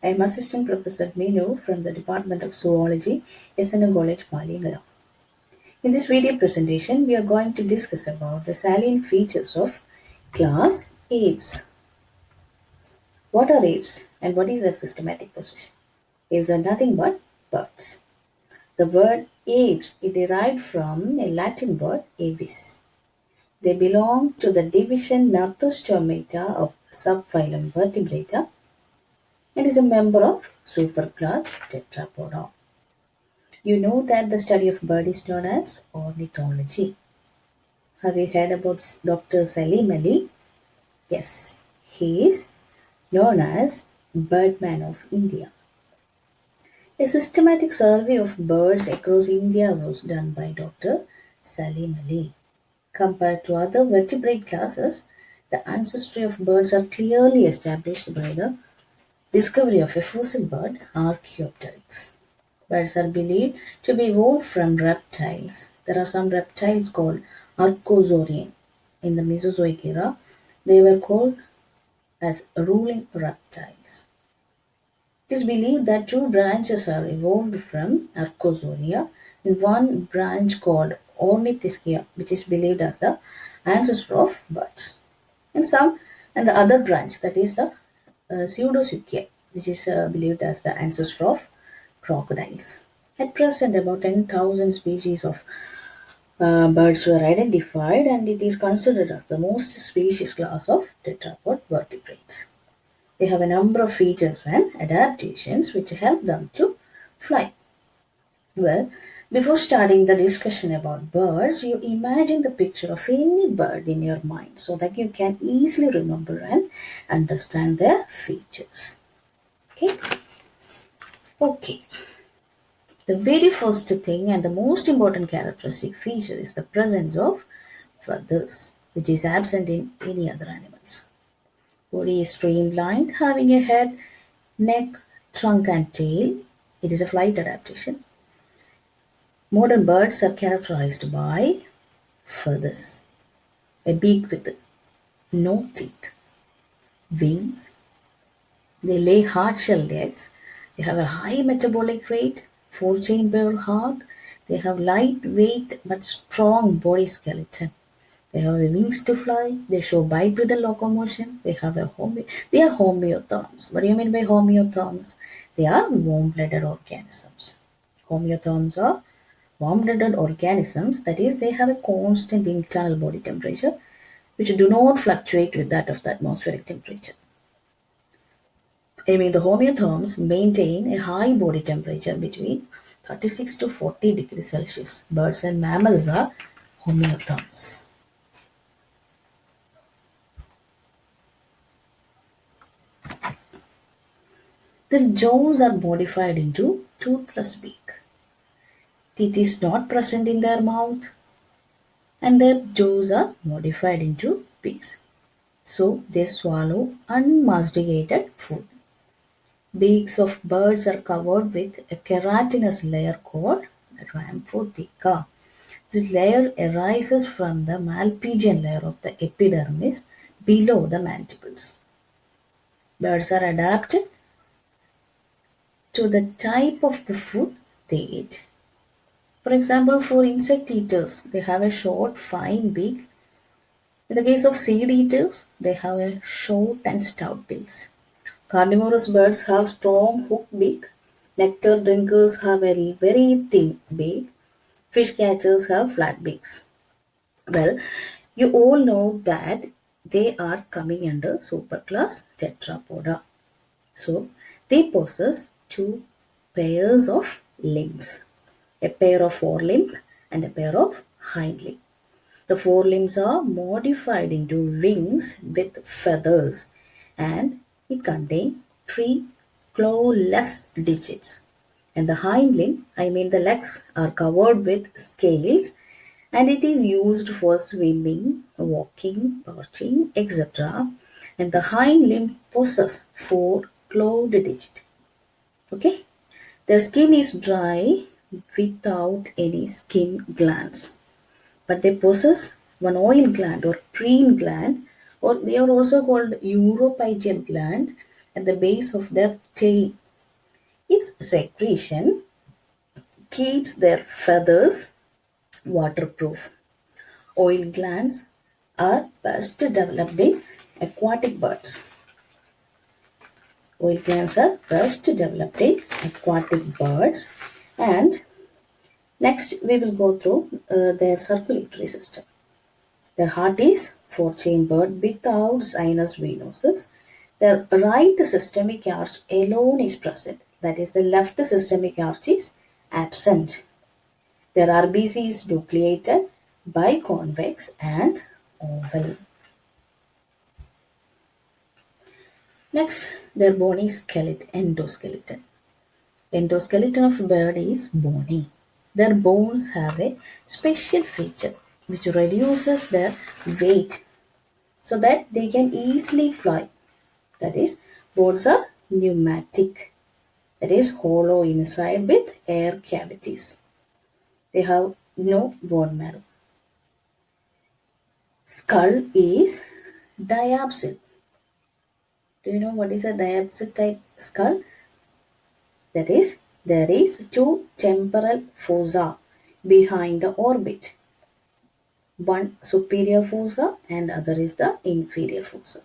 I am Assistant Professor Minu from the Department of Zoology, SNU College, Palingala. In this video presentation, we are going to discuss about the salient features of class Aves. What are Aves and what is their systematic position? Aves are nothing but birds. The word Aves is derived from a Latin word Avis. They belong to the division Gnathostomata of subphylum Vertebrata and is a member of superclass Tetrapoda. You know that the study of bird is known as ornithology. Have you heard about Dr. Salim Ali? Yes, he is known as Birdman of India. A systematic survey of birds across India was done by Dr. Salim Ali. Compared to other vertebrate classes, the ancestry of birds are clearly established by the discovery of a fossil bird, Archaeopteryx. Birds are believed to be evolved from reptiles. There are some reptiles called Archosaurian. In the Mesozoic era, they were called as ruling reptiles. It is believed that two branches are evolved from Archosauria, and one branch called Ornithischia, which is believed as the ancestor of birds. And the other branch, that is the Pseudosuchia, which is believed as the ancestor of crocodiles. At present, about 10,000 species of birds were identified, and it is considered as the most species class of tetrapod vertebrates. They have a number of features and adaptations which help them to fly. Well, before starting the discussion about birds, you imagine the picture of any bird in your mind so that you can easily remember and understand their features. Okay? Okay. The very first thing and the most important characteristic feature is the presence of feathers, which is absent in any other animals. Body is streamlined, having a head, neck, trunk, and tail. It is a flight adaptation. Modern birds are characterized by feathers, a beak with no teeth, wings. They lay hard-shelled eggs. They have a high metabolic rate, four-chambered heart. They have lightweight but strong body skeleton. They have wings to fly. They show bipedal locomotion. They are homeotherms. What do you mean by homeotherms? They are warm-blooded organisms. Homeotherms are warm-blooded organisms, that is, they have a constant internal body temperature which do not fluctuate with that of the atmospheric temperature. I mean, the homeotherms maintain a high body temperature between 36 to 40 degrees Celsius. Birds and mammals are homeotherms. Their jaws are modified into toothless beak. Teeth is not present in their mouth, and their jaws are modified into beaks. So they swallow unmasticated food. Beaks of birds are covered with a keratinous layer called rhamphotheca. This layer arises from the malpighian layer of the epidermis below the mandibles. Birds are adapted to the type of the food they eat. For example, for insect eaters, they have a short, fine beak. In the case of seed eaters, they have a short and stout bills. Carnivorous birds have strong hooked beak. Nectar drinkers have a very thin beak. Fish catchers have flat beaks. Well, you all know that they are coming under superclass Tetrapoda. So, they possess two pairs of limbs, a pair of forelimbs and a pair of hind limbs. The forelimbs are modified into wings with feathers, and it contains three clawless digits. And the hind limb, I mean the legs, are covered with scales, and it is used for swimming, walking, perching, etc. And the hind limb possesses four clawed digits. Okay? The skin is dry without any skin glands, but they possess one oil gland or preen gland, or they are also called uropygial gland, at the base of their tail. Its secretion keeps their feathers waterproof. Oil glands are best developed in aquatic birds. Oil glands are best developed in aquatic birds. And next, we will go through their circulatory system. Their heart is four-chambered without sinus venosus. Their right systemic arch alone is present. That is, the left systemic arch is absent. Their RBC is nucleated, biconvex, and oval. Next, their bony skeleton, endoskeleton. Endoskeleton of bird is bony. Their bones have a special feature which reduces their weight so that they can easily fly. That is, bones are pneumatic. That is, hollow inside with air cavities. They have no bone marrow. Skull is diapsid. Do you know what is a diapsid type skull? That is, there is two temporal fossa behind the orbit. One superior fossa and other is the inferior fossa.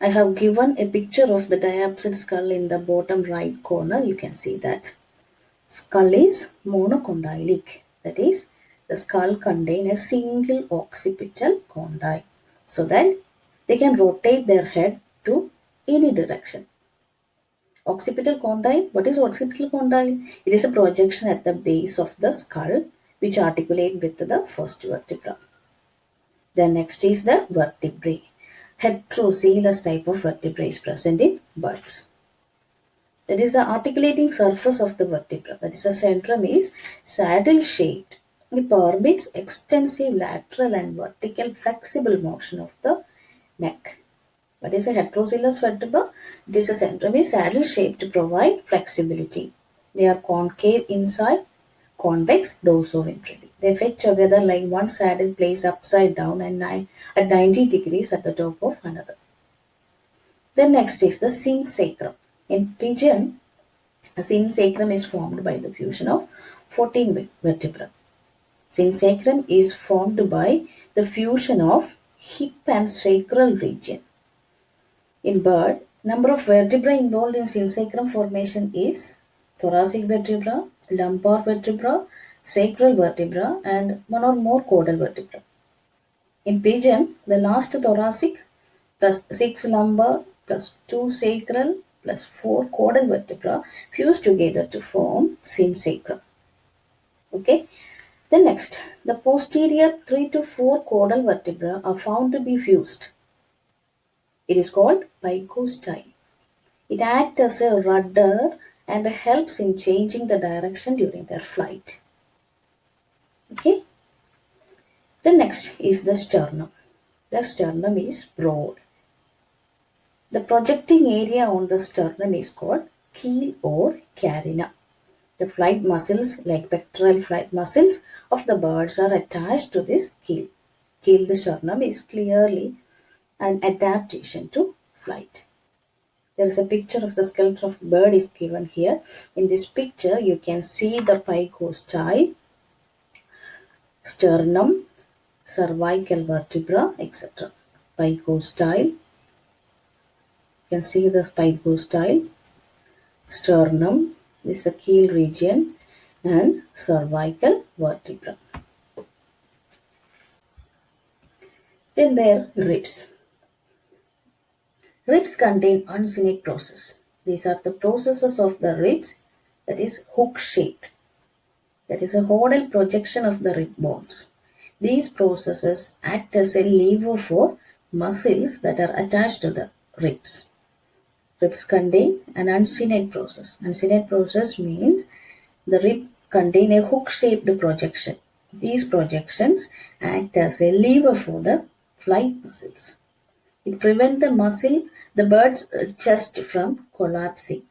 I have given a picture of the diapsid skull in the bottom right corner. You can see that. Skull is monocondylic. That is, the skull contains a single occipital condyle so that they can rotate their head to any direction. Occipital condyle. What is occipital condyle? It is a projection at the base of the skull which articulate with the first vertebra. The next is the vertebrae. Heterocoelous type of vertebrae is present in birds. That is the articulating surface of the vertebra. That is the centrum is saddle shaped. It permits extensive lateral and vertical flexible motion of the neck. What is a heterocoelous vertebra? It is a centrum is saddle shaped to provide flexibility. They are concave inside, convex dorsoventrally. They fit together like one saddle placed upside down and at 90 degrees at the top of another. Then next is the synsacrum. In pigeon, a synsacrum is formed by the fusion of 14 vertebrae. Synsacrum is formed by the fusion of hip and sacral region. In bird, number of vertebrae involved in synsacrum formation is thoracic vertebra, lumbar vertebra, sacral vertebra, and one or more caudal vertebra. In pigeon, the last thoracic plus 6 lumbar plus 2 sacral plus 4 caudal vertebra fuse together to form synsacrum. Okay. Then next, the posterior 3 to 4 caudal vertebra are found to be fused. It is called picostyle. It acts as a rudder and helps in changing the direction during their flight. Okay. The next is the sternum. The sternum is broad. The projecting area on the sternum is called keel or carina. The flight muscles, like pectoral flight muscles of the birds, are attached to this keel. Keeled sternum is clearly an adaptation to flight. There is a picture of the skeleton of bird is given here. In this picture, you can see the picostyle, sternum, cervical vertebra, etc. Picostyle. You can see the picostyle, sternum, this is the keel region, and cervical vertebra. Then their ribs. Ribs contain uncinate process. These are the processes of the ribs, that is hook shaped. That is a hodal projection of the rib bones. These processes act as a lever for muscles that are attached to the ribs. Ribs contain an uncinate process. Uncinate process means the rib contain a hook-shaped projection. These projections act as a lever for the flight muscles. It prevents the bird's chest from collapsing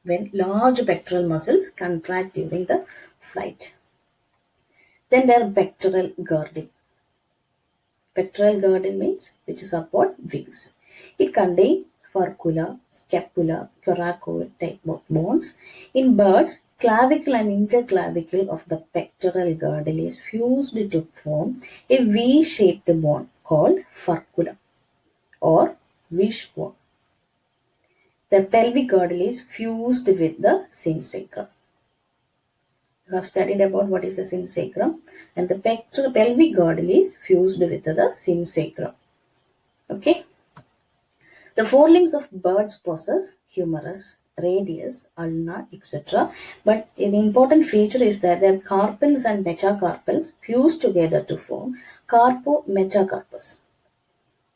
when large pectoral muscles contract during the flight. Then there are pectoral girdle. Pectoral girdle means which support wings. It contains furcula, scapula, coracoid type of bones. In birds, clavicle and interclavicle of the pectoral girdle is fused to form a V-shaped bone called furcula or wishbone. The pelvic girdle is fused with the synsacrum. You have studied about what is the synsacrum, and the pelvic girdle is fused with the synsacrum. Okay. The forelimbs of birds possess humerus, radius, ulna, etc. But an important feature is that their carpels and metacarpals fuse together to form carpo-metacarpus.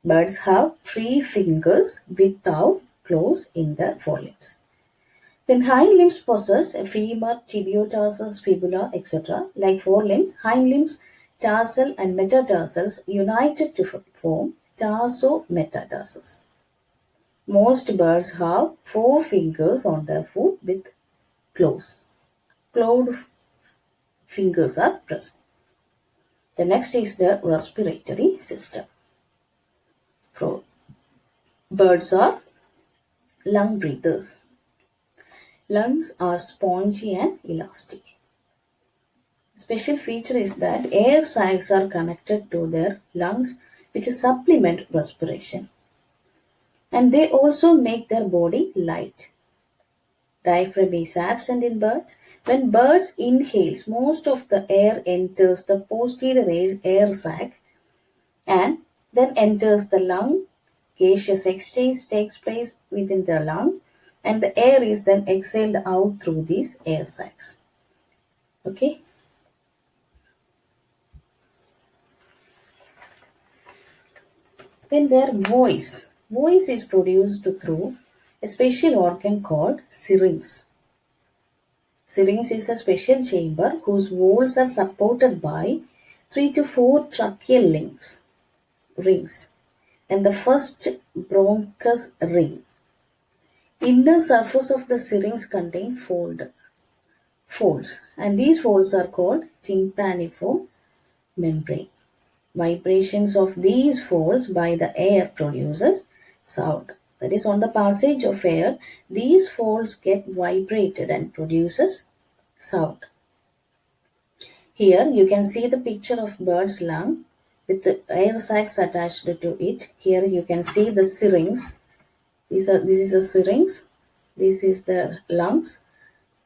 Birds have 3 fingers without claws in their forelimbs. Then hind limbs possess a femur, tibiotarsus, fibula, etc. Like forelimbs, hind limbs, tarsal and metatarsals united to form tarso-metatarsus. Most birds have 4 fingers on their foot with claws. Clawed fingers are present. The next is the respiratory system. So, birds are lung breathers. Lungs are spongy and elastic. Special feature is that air sacs are connected to their lungs which supplement respiration. And they also make their body light. Diaphragm is absent in birds. When birds inhales, most of the air enters the posterior air sac and then enters the lung. Gaseous exchange takes place within the lung and the air is then exhaled out through these air sacs. Okay. Then their voice. Voice is produced through a special organ called syrinx. Syrinx is a special chamber whose walls are supported by 3 to 4 tracheal rings and the first bronchus ring. Inner surface of the syrinx contain folds and these folds are called tympaniform membrane. Vibrations of these folds by the air produces sound. That is, on the passage of air, these folds get vibrated and produces sound. Here you can see the picture of bird's lung with the air sacs attached to it. Here you can see the syrinx. This is a syrinx. This is the lungs.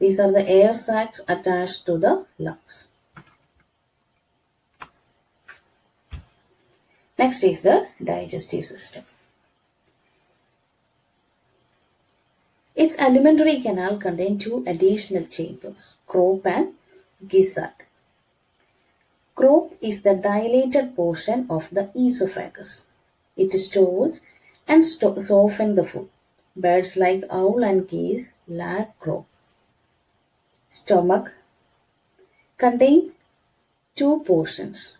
These are the air sacs attached to the lungs. Next is the digestive system. Its alimentary canal contains 2 additional chambers, crop and gizzard. Crop is the dilated portion of the esophagus. It stores and softens the food. Birds like owl and geese lack crop. Stomach contains 2 portions.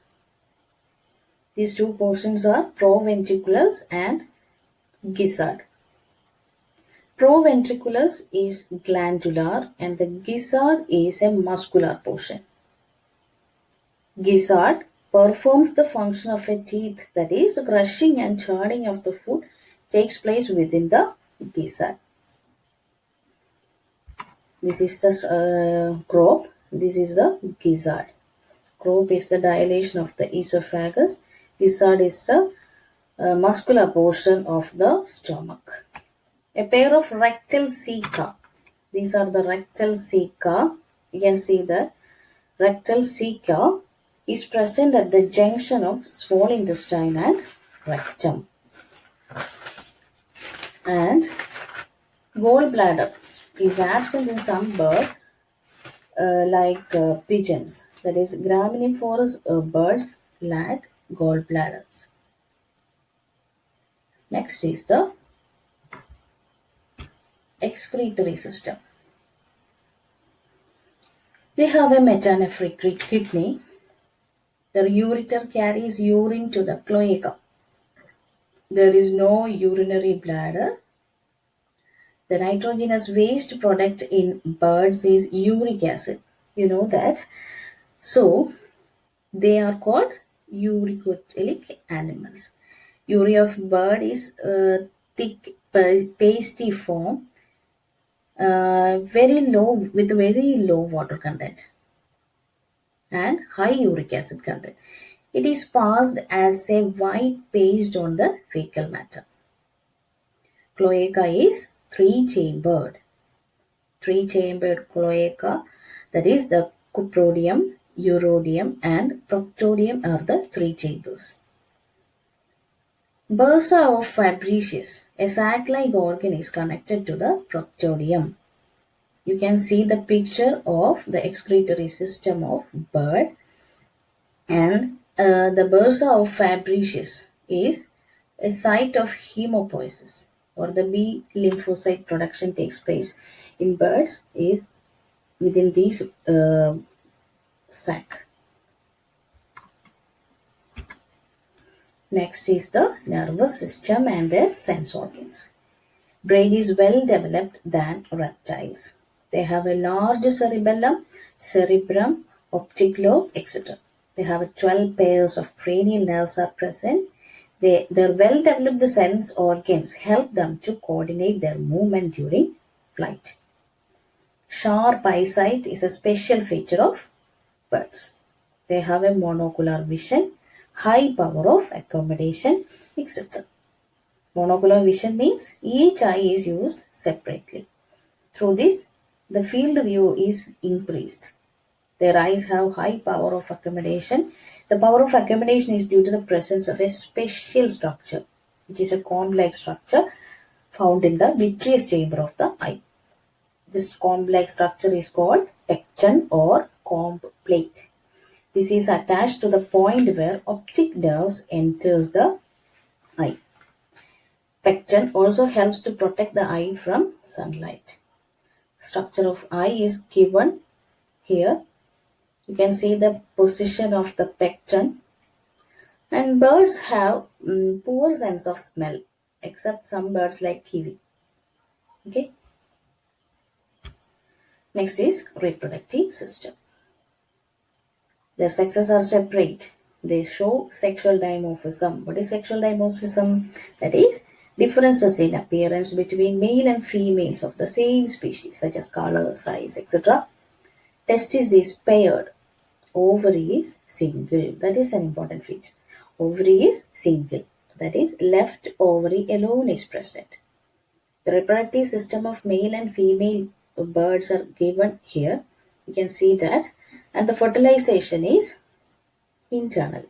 These 2 portions are proventriculus and gizzard. Proventriculus is glandular and the gizzard is a muscular portion. Gizzard performs the function of a teeth, that is, crushing and churning of the food takes place within the gizzard. This is the crop, this is the gizzard. Crop is the dilation of the esophagus, gizzard is the muscular portion of the stomach. A pair of rectal ceca. These are the rectal ceca. You can see the rectal ceca is present at the junction of small intestine and rectum. And gallbladder is absent in some birds like pigeons. That is, graminivorous birds lack gallbladders. Next is the excretory system. They have a metanephric kidney. The ureter carries urine to the cloaca. There is no urinary bladder. The nitrogenous waste product in birds is uric acid. You know that. So, they are called uricotelic animals. Urea of bird is thick pasty form, very low with very low water content and high uric acid content. It is passed as a white paste on the fecal matter. Cloaca is three-chambered cloaca, that is the cuprodium, urodium, and proctodium are the three chambers. Bursa of Fabricius, a sac-like organ, is connected to the proctodium. You can see the picture of the excretory system of bird, and the bursa of Fabricius is a site of hemopoiesis, or the B lymphocyte production takes place in birds is within these sac. Next is the nervous system and their sense organs. Brain is well developed than reptiles. They have a large cerebellum, cerebrum, optic lobe, etc. They have 12 pairs of cranial nerves are present. Their well developed sense organs help them to coordinate their movement during flight. Sharp eyesight is a special feature of birds. They have a monocular vision, high power of accommodation, etc. Monocular vision means each eye is used separately. Through this, the field of view is increased. Their eyes have high power of accommodation. The power of accommodation is due to the presence of a special structure, which is a cone-like structure found in the vitreous chamber of the eye. This cone-like structure is called pecten or comb plate. This is attached to the point where optic nerves enters the eye. Pecten also helps to protect the eye from sunlight. Structure of eye is given here. You can see the position of the pecten. And birds have poor sense of smell, except some birds like kiwi. Okay. Next is reproductive system. Their sexes are separate. They show sexual dimorphism. What is sexual dimorphism? That is differences in appearance between male and females of the same species, such as color, size, etc. Testis is paired. Ovary is single. That is an important feature. Ovary is single. That is, left ovary alone is present. The reproductive system of male and female birds are given here. You can see that. And the fertilization is internal.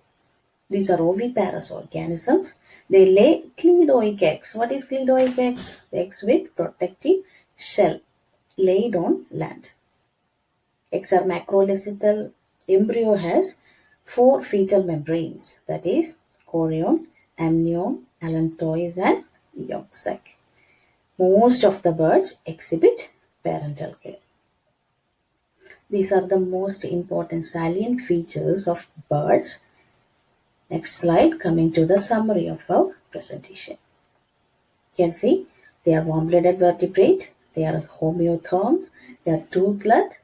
These are oviparous organisms. They lay cleidoic eggs. What is cleidoic eggs? Eggs with protective shell laid on land. Eggs are macrolithical. Embryo has 4 fetal membranes, that is chorion, amnion, allantois, and yolk sac. Most of the birds exhibit parental care. These are the most important salient features of birds. Next slide, coming to the summary of our presentation. You can see they are warm-blooded vertebrate, they are homeotherms, they are toothless,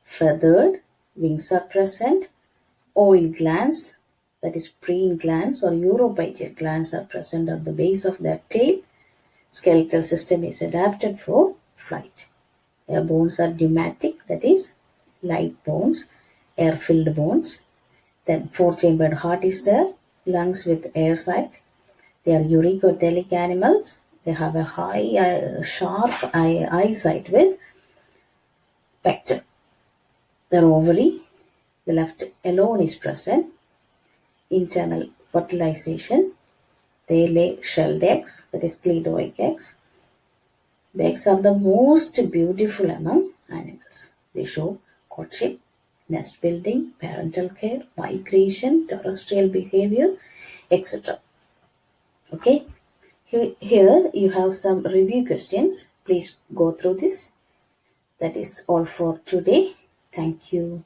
feathered, wings are present, oil glands, that is preen glands or uropygeal glands are present at the base of their tail. Skeletal system is adapted for flight. Their bones are pneumatic, that is light bones, air-filled bones. Then 4-chambered heart is there, lungs with air sac. They are uricotelic animals. They have a high, sharp eyesight with pecten. Their ovary, the left alone is present. Internal fertilization. They lay shelled eggs, that is cleidoic eggs. The eggs are the most beautiful among animals. They show courtship, nest building, parental care, migration, terrestrial behavior, etc. Okay. Here you have some review questions. Please go through this. That is all for today. Thank you.